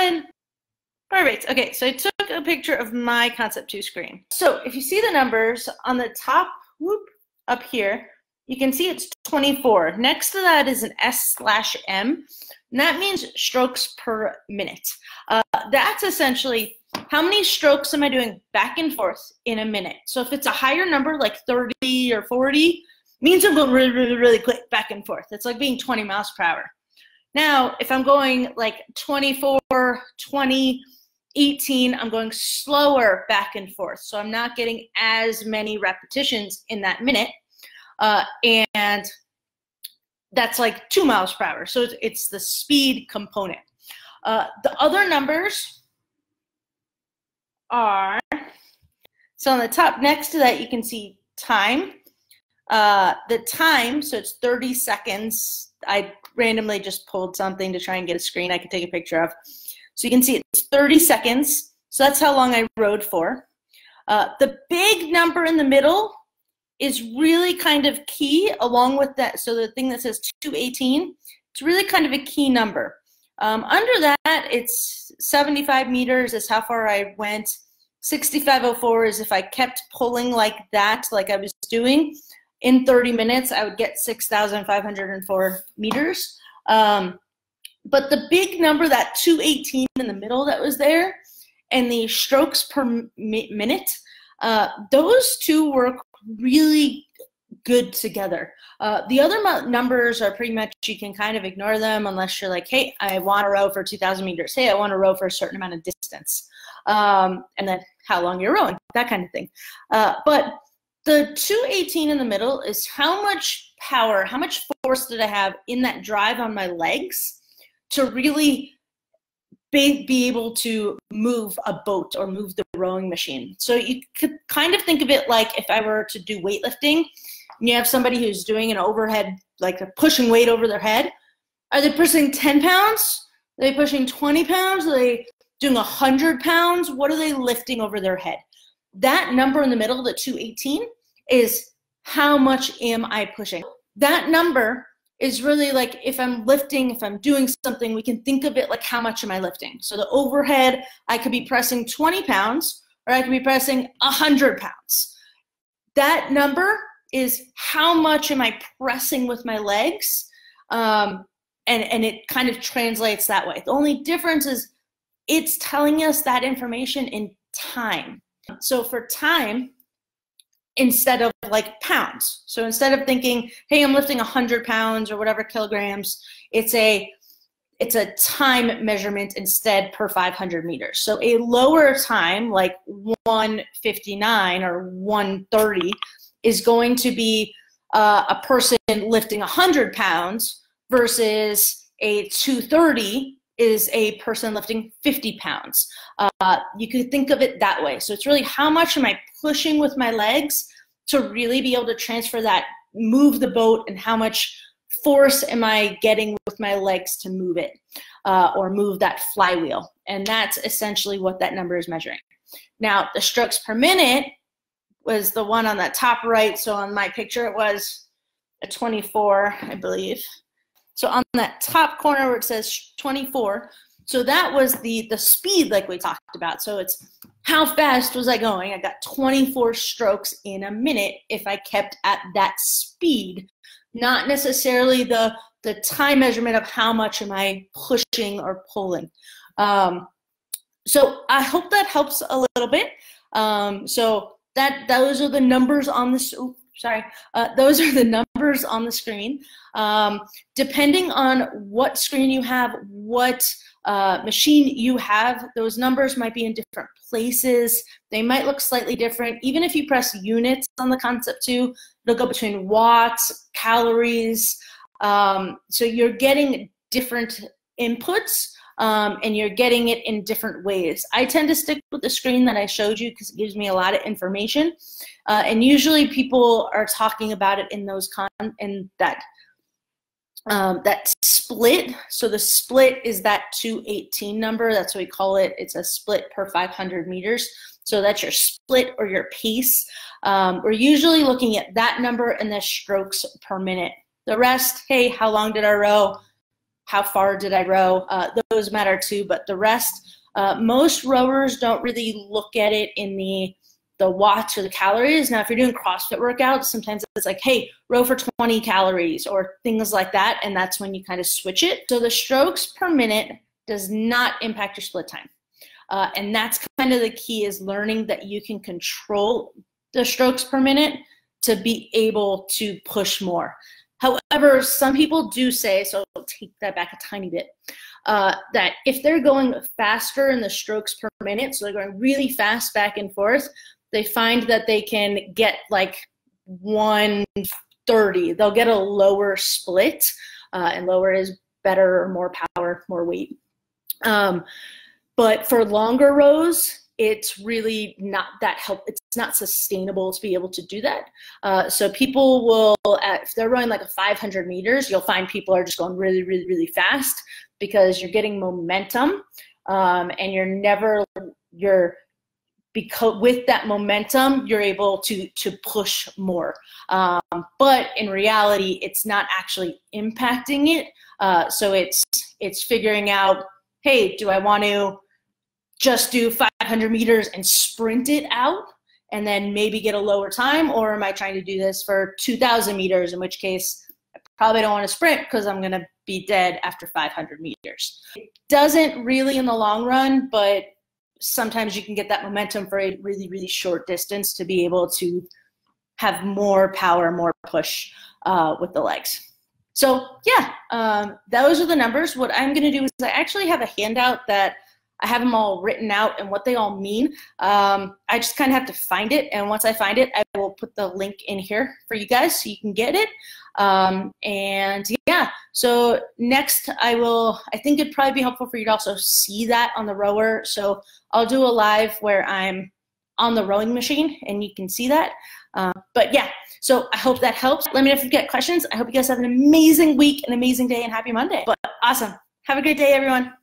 done. Perfect. Okay, so I took a picture of my Concept 2 screen. So if you see the numbers on the top, whoop, up here, you can see it's 24. Next to that is an S/M, and that means strokes per minute. That's essentially how many strokes am I doing back and forth in a minute. So if it's a higher number, like 30 or 40, means I'm going really, really, really quick back and forth. It's like being 20 miles per hour. Now, if I'm going like 24, 20, 18, I'm going slower back and forth. So I'm not getting as many repetitions in that minute. And that's like 2 miles per hour. So it's the speed component. The other numbers are, so on the top next to that, you can see time. The time, so it's 30 seconds. I randomly just pulled something to try and get a screen I could take a picture of. So you can see it's 30 seconds. So that's how long I rode for. The big number in the middle is really kind of key along with that. So the thing that says 218, it's really kind of a key number. Under that, it's 75 meters is how far I went. 6504 is if I kept pulling like that, like I was doing, in 30 minutes, I would get 6,504 meters. But the big number, that 218 in the middle that was there, and the strokes per minute, those two work really good together. The other numbers are pretty much, you can kind of ignore them unless you're like, hey, I want to row for 2,000 meters. Hey, I want to row for a certain amount of distance. And then how long you're rowing, that kind of thing. But the 218 in the middle is how much power, how much force did I have in that drive on my legs to really be able to move a boat or move the rowing machine. So you could kind of think of it like if I were to do weightlifting, and you have somebody who's doing an overhead, like they're pushing weight over their head. Are they pushing 10 pounds? Are they pushing 20 pounds? Are they doing 100 pounds? What are they lifting over their head? That number in the middle, the 218, is how much am I pushing? That number is really like if I'm lifting, if I'm doing something, we can think of it like how much am I lifting? So the overhead, I could be pressing 20 pounds or I could be pressing 100 pounds. That number is how much am I pressing with my legs? And it kind of translates that way. The only difference is it's telling us that information in time. So for time, instead of like pounds. So instead of thinking, hey, I'm lifting 100 pounds or whatever kilograms, it's a time measurement instead per 500 meters. So a lower time, like 159 or 130, is going to be a person lifting 100 pounds versus a 230 is a person lifting 50 pounds. You could think of it that way. So it's really how much am I pushing with my legs to really be able to transfer that, move the boat, and how much force am I getting with my legs to move it or move that flywheel. And that's essentially what that number is measuring. Now, the strokes per minute was the one on the top right. So on my picture, it was a 24, I believe. So on that top corner where it says 24, so that was the speed like we talked about. So it's how fast was I going? I got 24 strokes in a minute if I kept at that speed, not necessarily the time measurement of how much am I pushing or pulling. So I hope that helps a little bit. So those are the numbers on this. Those are the numbers on the screen. Depending on what screen you have, what machine you have, those numbers might be in different places. They might look slightly different. Even if you press units on the Concept 2, it'll go between watts, calories. So you're getting different inputs. And you're getting it in different ways. I tend to stick with the screen that I showed you because it gives me a lot of information. And usually people are talking about it in those that split. So the split is that 218 number. That's what we call it. It's a split per 500 meters. So that's your split or your pace. We're usually looking at that number and the strokes per minute. The rest, hey, how long did I row? how far did I row? Those matter too, but the rest, most rowers don't really look at it in the watts or the calories. Now, if you're doing CrossFit workouts, sometimes it's like, hey, row for 20 calories or things like that, and that's when you kind of switch it. So the strokes per minute does not impact your split time. And that's kind of the key, is learning that you can control the strokes per minute to be able to push more. However, some people do say, so I'll take that back a tiny bit, that if they're going faster in the strokes per minute, so they're going really fast back and forth, they find that they can get like 130. They'll get a lower split, and lower is better or more power, more weight. But for longer rows, it's really not that it's not sustainable to be able to do that. So people will, if they're running like a 500 meters, you'll find people are just going really, really, really fast because you're getting momentum, and because with that momentum, you're able to push more. But in reality, it's not actually impacting it. So it's figuring out, hey, do I want to just do 500 meters and sprint it out and then maybe get a lower time? Or am I trying to do this for 2,000 meters, in which case I probably don't want to sprint because I'm going to be dead after 500 meters. It doesn't really in the long run, but sometimes you can get that momentum for a really, really short distance to be able to have more power, more push with the legs. So yeah, those are the numbers. What I'm going to do is I actually have a handout that I have them all written out and what they all mean. I just kind of have to find it, and once I find it, I will put the link in here for you guys so you can get it. And yeah, so next I think it'd probably be helpful for you to also see that on the rower. So I'll do a live where I'm on the rowing machine and you can see that. But yeah, so I hope that helps. Let me know if you get questions. I hope you guys have an amazing week, an amazing day, and happy Monday. But awesome. Have a great day, everyone.